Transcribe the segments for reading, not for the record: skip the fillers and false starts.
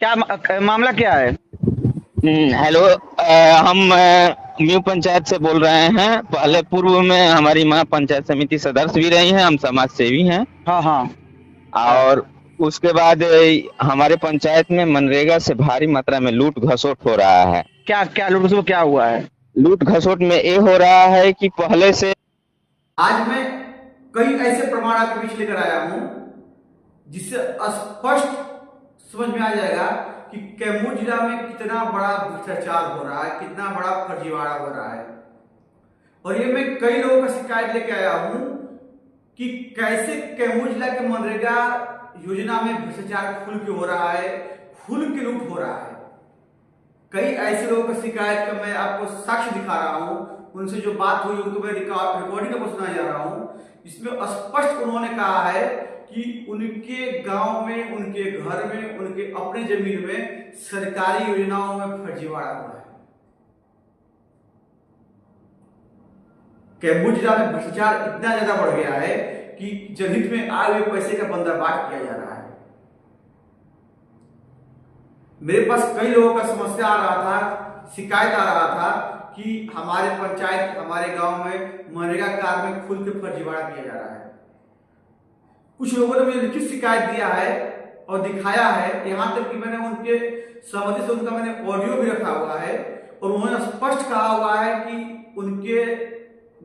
मामला क्या है? हेलो। हम न्यू पंचायत से बोल रहे हैं। पहले पूर्व में हमारी माँ पंचायत समिति सदस्य भी रही हैं, हम समाज सेवी हैं। हाँ हाँ। और उसके बाद हमारे पंचायत में मनरेगा से भारी मात्रा में लूट घसोट हो रहा है। क्या क्या लोग उसको क्या हुआ है? लूट घसोट में ये हो रहा है कि पहले से आज मैं कई ऐसे प्रमाण आपके बीच लेकर आया हूं जिससे स्पष्ट समझ में आ जाएगा कि कैमूर जिला में कितना बड़ा भ्रष्टाचार हो रहा है, कितना बड़ा फर्जीवाड़ा हो रहा है। और ये मैं कई लोगों का शिकायत लेके आया हूं कि कैसे कैमूर जिला के मनरेगा योजना में भ्रष्टाचार खुल के हो रहा है, खुल के लूट हो रहा है। कई ऐसे लोगों का शिकायत का मैं आपको साक्ष्य दिखा रहा हूं, उनसे जो बात हुई उनको मैं रिकॉर्डिंग को सुनाने जा रहा हूं। इसमें स्पष्ट उन्होंने कहा है कि उनके गांव में, उनके घर में, उनके अपने जमीन में सरकारी योजनाओं में फर्जीवाड़ा हुआ है। कैमूर जिला में भ्रष्टाचार इतना ज्यादा बढ़ गया है कि जनहित में आए हुए पैसे का बंदरबाट किया जा रहा है। मेरे पास कई लोगों का समस्या आ रहा था, शिकायत आ रहा था कि हमारे पंचायत, हमारे गांव में मनरेगा कार्य में खुल के फर्जीवाड़ा किया जा रहा है। कुछ लोगों ने मुझे लिखित शिकायत दिया है और दिखाया है, यहां तक कि मैंने उनके सहमति से उनका मैंने ऑडियो भी रखा हुआ है और उन्होंने स्पष्ट कहा हुआ है कि उनके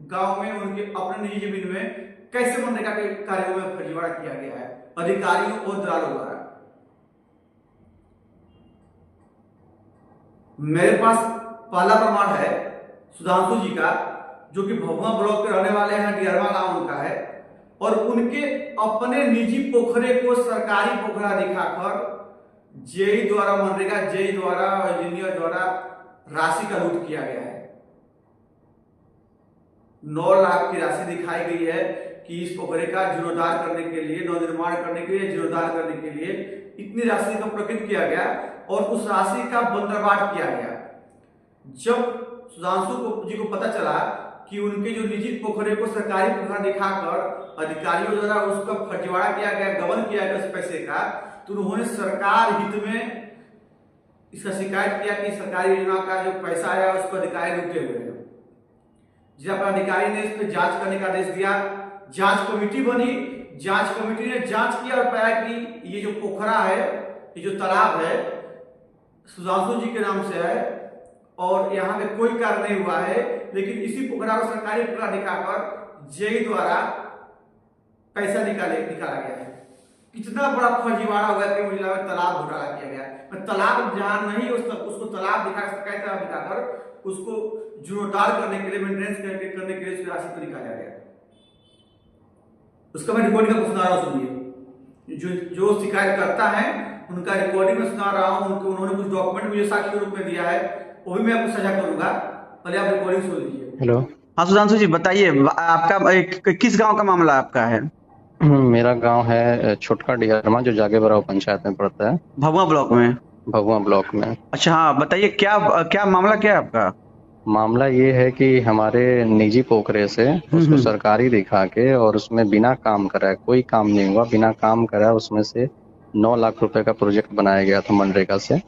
गांव में, उनके अपने निजी जमीन में कैसे मनरेगा के कार्यों में फर्जीवाड़ा किया गया है अधिकारियों और दलालों द्वारा। मेरे पास पहला प्रमाण है सुधांशु जी का, जो कि भभुआ ब्लॉक के रहने वाले हैं, डियरमा गांव उनका है। और उनके अपने निजी पोखरे को सरकारी पोखरा दिखाकर जेई द्वारा, मनरेगा जेई द्वारा और इंजीनियर द्वारा राशि का लूट किया गया है। 9 लाख की राशि दिखाई गई है कि इस पोखरे का जीर्णोद्धार करने के लिए, नवनिर्माण करने के लिए, जीर्णोद्धार करने के लिए इतनी राशि का प्रकृत किया गया और उस राशि का बंदरबाट किया गया। जब सुधांशु जी को पता चला कि उनके जो निजी पोखरे को सरकारी पोखरा दिखाकर अधिकारियों द्वारा उसका फर्जीवाड़ा किया गया, गबन किया गया उस पैसे का, तो उन्होंने सरकार हित में इसका शिकायत किया कि सरकारी योजना का जो पैसा आया उसको अधिकारी लूटे हुए हैं। जब अधिकारी ने इस पर जांच करने का आदेश दिया, जांच कमेटी बनी, जांच कमेटी ने जांच किया और पाया कि ये जो पोखरा है, ये जो तालाब है, सुधांशु जी के नाम से है और यहाँ पे कोई कार्य नहीं हुआ है। लेकिन इसी पोखरा को सरकारी पोखरा दिखाकर जेई द्वारा पैसा निकाला गया है। कितना बड़ा फर्जीवाड़ा हुआ कि मुझे लगा तालाब घोटाला किया गया। तालाब जहां नहीं उसको तालाब दिखाकर उसको जीर्णोद्धार करने के लिए, मेंटेनेंस करने के लिए उसकी राशि को निकाला गया। उसका मैं रिकॉर्डिंग आपको सुना रहा हूं, सुनिए। जो शिकायत करता है उनका रिकॉर्डिंग में सुना रहा हूं। उन्होंने कुछ डॉक्यूमेंट मुझे साक्ष्य के रूप में दिया है, वो भी मैं आपको साझा करूंगा। पहले आप रिकॉर्डिंग सुन लीजिए। हेलो। हाँ सुधांशु जी बताइए, आपका किस गांव का मामला आपका है? मेरा गांव है छोटका डिहरमा, जो जागे बराव पंचायत में पड़ता है, भभुआ ब्लॉक में। भभुआ ब्लॉक में। अच्छा हाँ बताइए, क्या क्या मामला क्या है आपका? मामला ये है कि हमारे निजी पोखरे से उसको सरकारी दिखा के और उसमें बिना काम कराए, कोई काम नहीं हुआ, बिना काम कराए उसमें से 9 लाख रुपए का प्रोजेक्ट बनाया गया था मनरेगा से।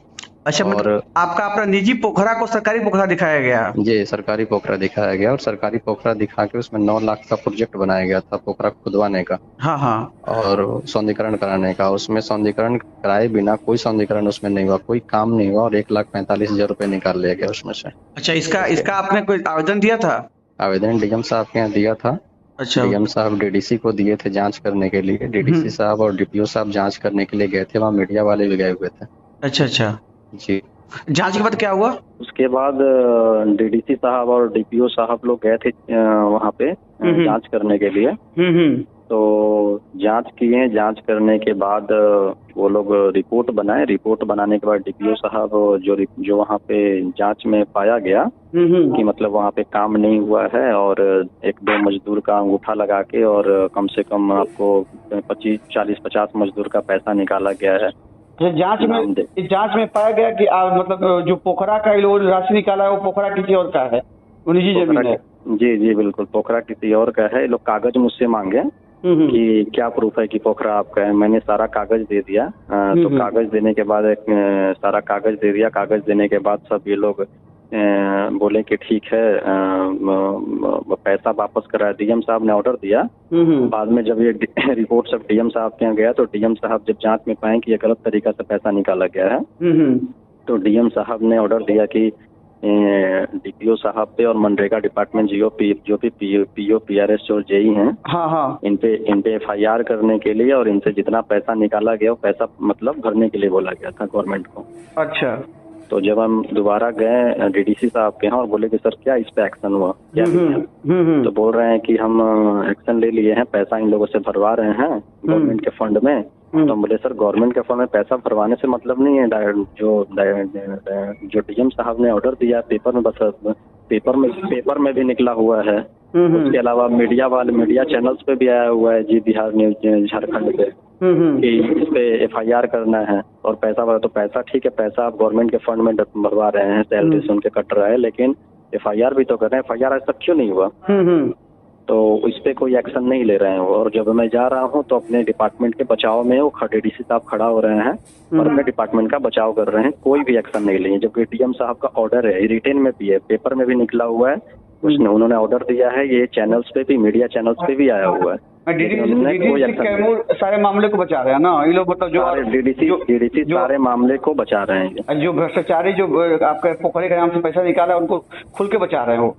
अच्छा, और आपका अपना निजी पोखरा को सरकारी पोखरा दिखाया गया? ये सरकारी पोखरा दिखाया गया और सरकारी पोखरा दिखा के उसमें 9 लाख का प्रोजेक्ट बनाया गया था पोखरा खुदवाने का। हाँ हाँ। और सौंदर्यीकरण कराने का। उसमें सौंदर्यीकरण कराए बिना कोई सौंदर्यीकरण उसमें नहीं हुआ, कोई काम नहीं हुआ और 1,45,000 रुपए निकाल लिया गया उसमें से। अच्छा, इसका आपने कोई आवेदन दिया था? आवेदन डीएम साहब के यहाँ दिया था। अच्छा। डीएम साहब डीडीसी को दिए थे जांच करने के लिए। डीडीसी साहब और डीपीओ साहब जांच करने के लिए गए थे, वहाँ मीडिया वाले भी गए हुए थे। अच्छा अच्छा जी। जांच के बाद क्या हुआ? उसके बाद डीडीसी साहब और डीपीओ साहब लोग गए थे वहाँ पे जांच करने के लिए। तो जांच किए, जांच करने के बाद वो लोग रिपोर्ट बनाए। रिपोर्ट बनाने के बाद डीपीओ साहब जो वहाँ पे जांच में पाया गया कि मतलब वहाँ पे काम नहीं हुआ है और 1-2 मजदूर का अंगूठा लगा के और कम से कम आपको 25, 40, 50 मजदूर का पैसा निकाला गया है। जांच में पाया गया कि मतलब जो पोखरा का राशि निकाला है वो पोखरा किसी और का है, वो निजी जमीन है? जी जी बिल्कुल, पोखरा किसी और का है। ये लोग कागज मुझसे मांगे कि क्या प्रूफ है कि पोखरा आपका है। मैंने सारा कागज दे दिया। तो कागज देने के बाद सारा कागज दे दिया। कागज देने के बाद सब ये लोग बोले कि ठीक है, पैसा वापस करा। डीएम साहब ने ऑर्डर दिया। बाद में जब ये रिपोर्ट सब डीएम साहब के यहाँ गया तो डीएम साहब जब जांच में पाए कि ये गलत तरीका से पैसा निकाला गया है तो डीएम साहब ने ऑर्डर दिया कि डीपीओ साहब पे और मनरेगा डिपार्टमेंट जो भी पीओ पीआरएस और जेई हैं, हाँ, इन पे एफआईआर करने के लिए और इनसे जितना पैसा निकाला गया वो पैसा मतलब भरने के लिए बोला गया था गवर्नमेंट को। अच्छा। तो जब हम दोबारा गए डीडीसी साहब के यहाँ और बोले कि सर क्या इस पे एक्शन हुआ, क्या किया? तो बोल रहे हैं कि हम एक्शन ले लिए हैं, पैसा इन लोगों से भरवा रहे हैं गवर्नमेंट के फंड में। तो हम बोले सर गवर्नमेंट के फंड में पैसा भरवाने से मतलब नहीं है, जो डीएम साहब ने ऑर्डर दिया पेपर में, बस पेपर में भी निकला हुआ है। उसके अलावा मीडिया चैनल्स पे भी आया हुआ है, जी बिहार न्यूज झारखंड पे, कि इस पे एफआईआर करना है और पैसा भरा। तो पैसा ठीक है, पैसा आप गवर्नमेंट के फंड में भरवा रहे हैं, सैलरी से उनके कट रहा है, लेकिन एफआईआर भी तो कर रहे हैं। एफआईआर आज तक क्यों नहीं हुआ? तो इस पे कोई एक्शन नहीं ले रहे हैं। और जब मैं जा रहा हूँ तो अपने डिपार्टमेंट के बचाव में वो डीडीसी साहब खड़ा हो रहे हैं और अपने डिपार्टमेंट का बचाव कर रहे हैं, कोई भी एक्शन नहीं लिए। जबकि डीएम साहब का ऑर्डर है, रिटेन में भी है, पेपर में भी निकला हुआ है, उन्होंने ऑर्डर दिया है, ये चैनल्स पे भी, मीडिया चैनल्स पे भी आया हुआ है। डीडीसी कैमूर सारे मामले को बचा रहे हैं ना ये लोग, मतलब जो डीडीसी सारे मामले को बचा रहे हैं। जो भ्रष्टाचारी जो आपके पोखरे के नाम से पैसा निकाला उनको खुल के बचा रहे हो,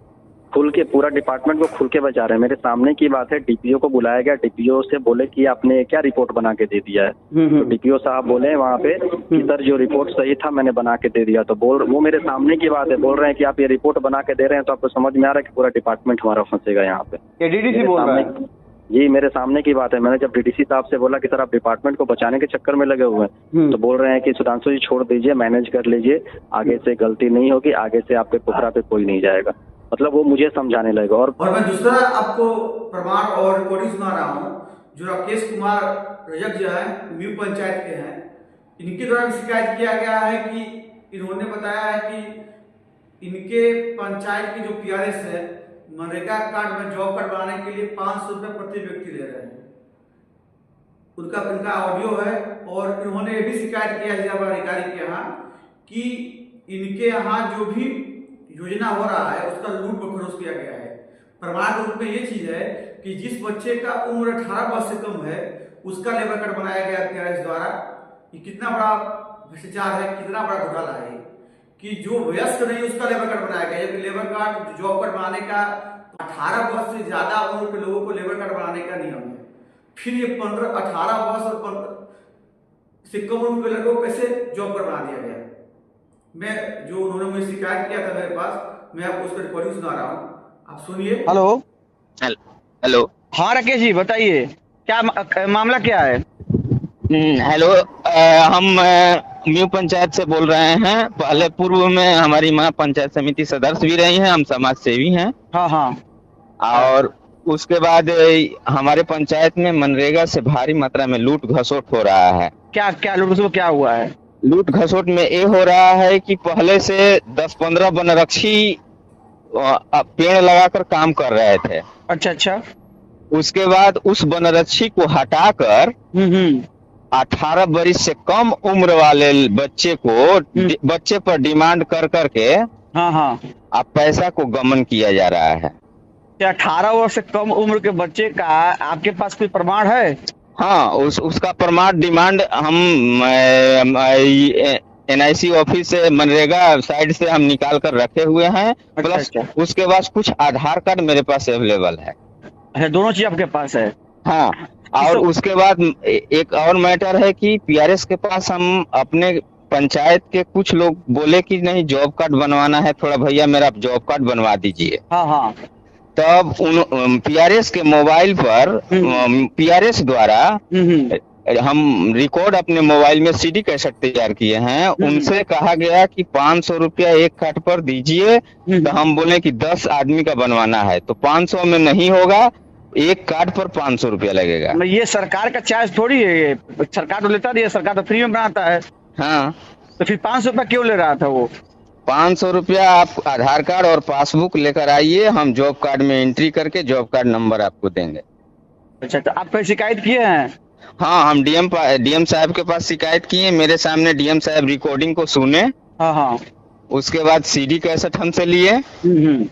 खुल के पूरा डिपार्टमेंट को खुल के बचा रहे हैं। मेरे सामने की बात है, डीपीओ को बुलाया गया, डीपीओ से बोले कि आपने क्या रिपोर्ट बना के दे दिया है? तो डीपीओ साहब बोले वहाँ पे कि सर जो रिपोर्ट सही था मैंने बना के दे दिया। तो वो मेरे सामने की बात है, बोल रहे हैं कि आप ये रिपोर्ट बना के दे रहे हैं तो आपको समझ में आ रहा है कि पूरा डिपार्टमेंट हमारा फंसेगा यहाँ पे। डीडीसी बोल रहा है जी, मेरे सामने की बात है। मैंने जब डीडीसी साहब से बोला कि सर आप डिपार्टमेंट को बचाने के चक्कर में लगे हुए हैं, तो बोल रहे हैं कि सुधांशु जी छोड़ दीजिए, मैनेज कर लीजिए, आगे से गलती नहीं होगी, आगे से आपके पोखरा पे कोई नहीं जाएगा। मतलब वो मुझे समझाने लगे। और मैं दूसरा आपको प्रमाण और रिकॉर्डिंग सुना रहा हूँ, जो राकेश कुमार रजक जो है म्यू पंचायत के हैं, इनके द्वारा शिकायत किया गया है कि इन्होंने बताया है कि इनके पंचायत के जो पीआरएस है मनरेगा कार्ड में जॉब कार्ड बनाने के लिए 500 रुपये प्रति व्यक्ति ले रहे हैं। इनका ऑडियो है। और इन्होंने ये भी शिकायत किया है जिलाधिकारी के यहाँ कि इनके यहाँ जो भी योजना हो रहा है उसका लूट बखोर किया गया है। प्रमाण के रूप में ये चीज है कि जिस बच्चे का उम्र 18 वर्ष से कम है उसका लेबर कार्ड बनाया गया पीआरएस द्वारा। ये कितना बड़ा भ्रष्टाचार है, कितना बड़ा घोटाला है कि जो वयस्क नहीं उसका लेबर कार्ड बनाया गया, जबकि लेबर कार्ड जॉब कार्ड बनाने का 18 वर्ष से ज्यादा उम्र के लोगों को लेबर कार्ड बनाने का नियम है। फिर ये 18 वर्ष और से कम उम्र के लड़कों को कैसे जॉब कार्ड बना दिया गया? मैं जो उन्होंने मुझे शिकायत किया था मेरे पास, मैं आपको उसका रिकॉर्डिंग सुना रहा हूँ, आप सुनिए। हेलो। हाँ राकेश जी बताइए, क्या मामला क्या है? हेलो, हम म्यू पंचायत से बोल रहे हैं। पहले पूर्व में हमारी माँ पंचायत समिति सदस्य भी रही हैं, हम समाज सेवी हैं। हाँ। और उसके बाद हमारे पंचायत में मनरेगा से भारी मात्रा में लूट घसोट हो रहा है। क्या लूट घसोट क्या हुआ है? लूट घसोट में ये हो रहा है कि पहले से 10-15 वनरक्षी पेड़ लगाकर काम कर रहे थे। अच्छा। उसके बाद उस वनरक्षी को हटाकर 18 वर्ष से कम उम्र वाले बच्चे पर डिमांड कर करके हाँ अब पैसा को गमन किया जा रहा है। क्या 18 वर्ष से कम उम्र के बच्चे का आपके पास कोई प्रमाण है? हाँ, उसका प्रमाण डिमांड हम एनआईसी ऑफिस से मनरेगा साइड से हम निकाल कर रखे हुए हैं। प्लस उसके बाद कुछ आधार कार्ड मेरे पास अवेलेबल है। अच्छा, दोनों चीज आपके पास है? हाँ। और उसके बाद एक और मैटर है कि पीआरएस के पास हम अपने पंचायत के कुछ लोग बोले कि नहीं जॉब कार्ड बनवाना है, थोड़ा भैया मेरा जॉब कार्ड बनवा दीजिए। हाँ। तब उन पीआरएस के मोबाइल पर पीआरएस द्वारा हम रिकॉर्ड अपने मोबाइल में सीडी कैसेट तैयार किए हैं। उनसे कहा गया कि 500 रुपया एक कार्ड पर दीजिए। तो हम बोले कि 10 आदमी का बनवाना है तो 500 में नहीं होगा, एक कार्ड पर 500 रुपया लगेगा। ये सरकार का चार्ज थोड़ी है, सरकार तो लेता नहीं है, सरकार तो फ्री में बनाता है। हाँ, तो फिर 500 रुपया क्यों ले रहा था वो? 500 रुपया आप आधार कार्ड और पासबुक लेकर आइए, हम जॉब कार्ड में एंट्री करके जॉब कार्ड नंबर आपको देंगे। अच्छा, तो आप कोई शिकायत किए हैं? हाँ, हम डीएम साहब के पास शिकायत किए, मेरे सामने डीएम साहब रिकॉर्डिंग को सुने, हाँ हाँ। उसके बाद सीडी कैसेट हमसे लिए, हम्म।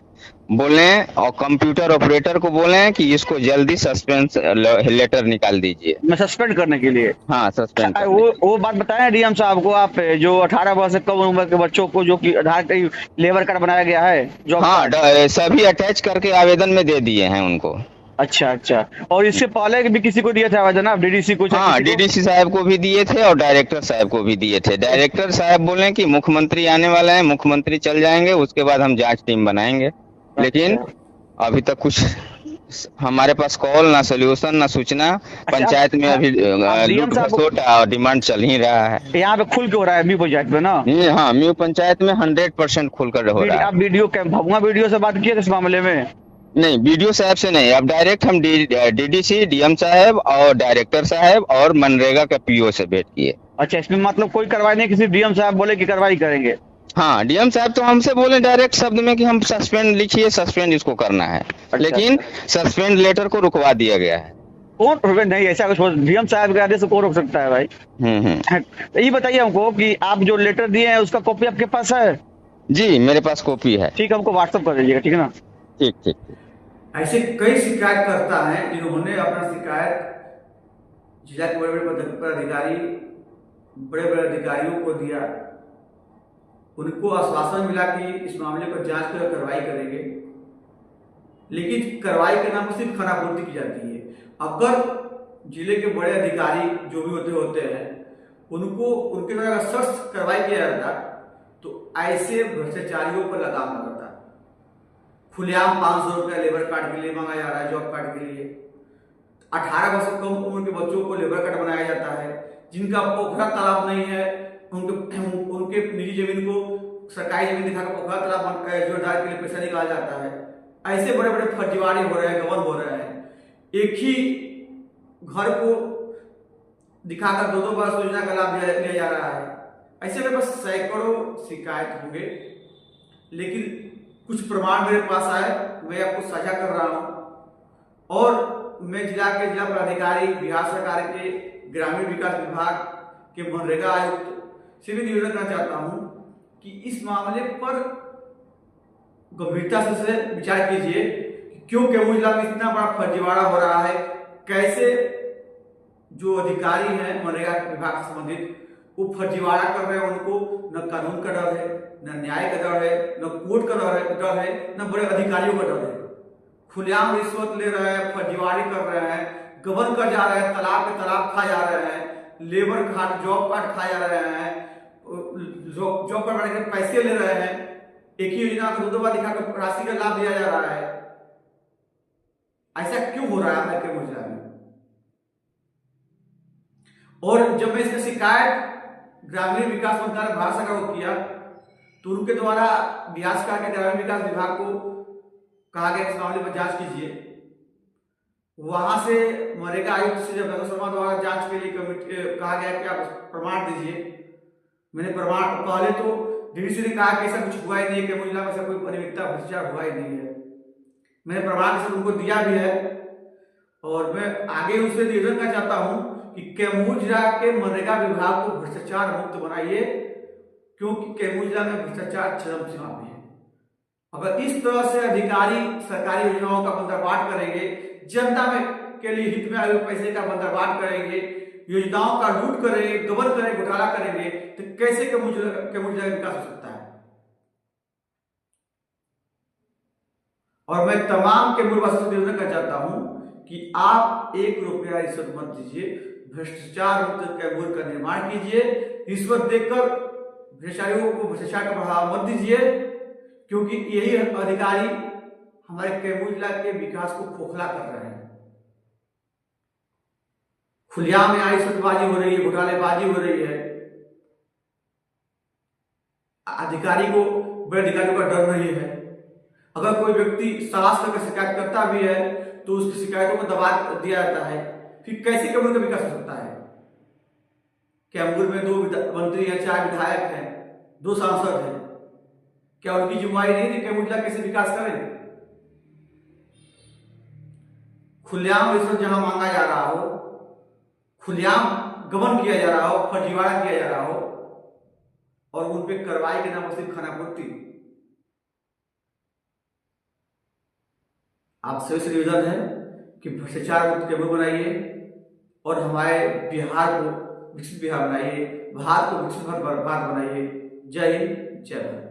बोले और कंप्यूटर ऑपरेटर को बोले कि इसको जल्दी सस्पेंस लेटर निकाल दीजिए। मैं सस्पेंड करने के लिए? हाँ, सस्पेंड अच्छा, करने। वो बात बताएं डीएम साहब को आप, जो 18 वर्ष से कम उम्र के बच्चों को जो कि आधार लेबर कार्ड बनाया गया है, जॉब हाँ, कार्ड। सभी अटैच करके आवेदन में दे दिए हैं उनको। अच्छा अच्छा। और इससे पहले भी किसी को दिया था आवेदन आप, डीडीसी को? हाँ, डीडीसी साहब को भी दिए थे और डायरेक्टर साहब को भी दिए थे। डायरेक्टर साहब बोले कि मुख्यमंत्री आने वाला है, मुख्यमंत्री चल जाएंगे, उसके बाद हम जांच टीम बनाएंगे। लेकिन अभी तक कुछ हमारे पास कॉल ना सोल्यूशन ना सूचना। पंचायत में अभी लूट खसोट और डिमांड चल ही रहा है। यहाँ पे खुल के हो रहा है म्यू पंचायत में ना? हाँ, म्यू पंचायत में 100% खुलकर हो रहा है। आप भगुआ वीडियो से बात किए थे इस मामले में? नहीं, बीडीओ साहब से नहीं, अब डायरेक्ट हम डीडीसी, डीएम साहब और डायरेक्टर साहब और मनरेगा के पीओ से भेंट किए। अच्छा, इसमें मतलब कोई कार्रवाई नहीं, किसी डीएम साहब बोले कि कार्रवाई करेंगे? हाँ, डीएम साहब तो हमसे बोले डायरेक्ट शब्द में कि हम सस्पेंड लिखिए, सस्पेंड इसको करना है। लेकिन सस्पेंड लेटर को रुकवा दिया गया है। कौन नहीं, ऐसा कुछ डीएम साहब के आदेश से कौन रोक सकता है भाई? तो ये बताइए हमको कि आप जो लेटर दिए हैं उसका कॉपी आपके पास है? जी, मेरे पास कॉपी है। ठीक है, हमको व्हाट्सएप कर दीजिएगा, ठीक है ना? ठीक ठीक। ऐसे कई शिकायतकर्ता हैं जिन्होंने अपना शिकायत जिला के बड़े बड़े अधिकारियों को दिया। उनको आश्वासन मिला कि इस मामले पर जांच कर कार्रवाई करेंगे, लेकिन कार्रवाई के नाम पर सिर्फ खराबोती की जाती है। अगर जिले के बड़े अधिकारी जो भी होते हैं उनको उनके द्वारा सख्त कार्रवाई किया जाता तो ऐसे भ्रष्टाचारियों पर लगाम लगता। खुलेआम 500 रुपया लेबर कार्ड के लिए मांगा जा रहा है, जॉब कार्ड के लिए। 18 वर्ष से कम उम्र के बच्चों को लेबर कार्ड बनाया जाता है। जिनका पोखरा तालाब नहीं है उनके निजी जमीन को सरकारी जमीन दिखाकर पोखरा तालाब जोरदार के लिए पैसा निकाला जाता है। ऐसे बड़े बड़े फर्जीवाड़े हो रहे हैं, गबन हो रहे हैं। एक ही घर को दिखाकर 2-2 बार योजना का लाभ लिया जा रहा है। ऐसे में बस सैकड़ों शिकायत होंगे, लेकिन कुछ प्रमाण मेरे पास आए, मैं आपको साझा कर रहा हूं। और मैं जिला पदाधिकारी, बिहार सरकार के ग्रामीण विकास विभाग के मनरेगा आयुक्त से भी निवेदन करना चाहता हूं कि इस मामले पर गंभीरता से विचार कीजिए। क्यों कैमूर जिला में इतना बड़ा फर्जीवाड़ा हो रहा है? कैसे जो अधिकारी हैं मनरेगा विभाग से संबंधित वो फर्जीवाड़ा कर रहे हैं? उनको न कानून का डर है, न न्याय का डर है, न कोर्ट का डर है, न बड़े अधिकारियों का डर है। खुलेआम रिश्वत ले रहे हैं, फर्जीवाड़ी कर रहे हैं, गबन कर जा रहे हैं, तालाब के तालाब खा जा रहे हैं, लेबर कार्ड, जॉब कार्ड खा जा रहे हैं, जॉब कार्ड बनाने के पैसे ले रहे हैं। एक ही योजना को 2 बार दिखाकर राशि का लाभ दिया जा रहा है। ऐसा क्यों हो रहा है कैमूर जिला में? और जब मैं इसका शिकायत ग्रामीण विकास मंत्रालय भारत सरकार को किया तो उनके द्वारा बिहार सरकार के ग्रामीण विकास विभाग को कहा गया इस मामले पर जांच कीजिए। वहां से मनरेगा आयुक्त से जब शर्मा द्वारा जांच के लिए कमेटी कहा गया कि आप प्रमाण दीजिए। मैंने प्रमाण पहले तो डीडीसी ने कहा कि ऐसा कुछ हुआ ही नहीं, कैमूर जिला में ऐसा कोई अनियमितता भ्रष्टाचार हुआ ही नहीं है। मैंने प्रमाण से उनको दिया भी है और मैं आगे उससे निवेदन करना चाहता हूं कि कैमूर जिला के मनरेगा विभाग को भ्रष्टाचार मुक्त बनाइए, क्योंकि कैमूर जिला में भ्रष्टाचार चरम सीमा पे है। अगर इस तरह से अधिकारी सरकारी योजनाओं का बंदरबाट करेंगे, जनता में के लिए हित में आए पैसे का बंदरबाट करेंगे, योजनाओं का लूट करेंगे, गबन करेंगे, घोटाला करेंगे, तो कैसे कैमूर जिला का विकास हो सकता है? और मैं तमाम कैमूर वासियों से निवेदन करना चाहता हूं कि आप 1 रुपया रिश्वत मत दीजिए, भ्रष्टाचार मुक्त कैमूर का निर्माण कीजिए। रिश्वत देकर भ्रष्टाचारियों को भ्रष्टाचार का बढ़ावा मत दीजिए, क्योंकि यही अधिकारी हमारे कैमूर जिला के विकास को खोखला कर रहे हैं। खुलेआम में रिश्वतबाजी हो रही है, घोटालेबाजी हो रही है। बड़े अधिकारियों का डर नहीं है। अगर कोई व्यक्ति साहस करके शिकायत करता भी है तो उसकी शिकायतों को दबा दिया जाता है। फिर कैसे कैमूर का विकास हो सकता है? कैमूर में 2 मंत्री हैं, 4 विधायक हैं, 2 सांसद हैं। क्या उनकी जिम्मेदारी नहीं थी कैमूर जिला कैसे विकास करें? खुलेआम रिश्वत जहां मांगा जा रहा हो, खुलेआम गबन किया जा रहा हो, फर्जीवाड़ा किया जा रहा हो और उन पे कार्रवाई के नाम पर सिर्फ खानापूर्ति। आप सभी से निवेदन है कि भ्रष्टाचार मुक्त जरूर बनाइए और हमारे बिहार को विकसित बिहार बनाइए, भारत को विकसित भारत बनाइए। जय हिंद, जय भारत।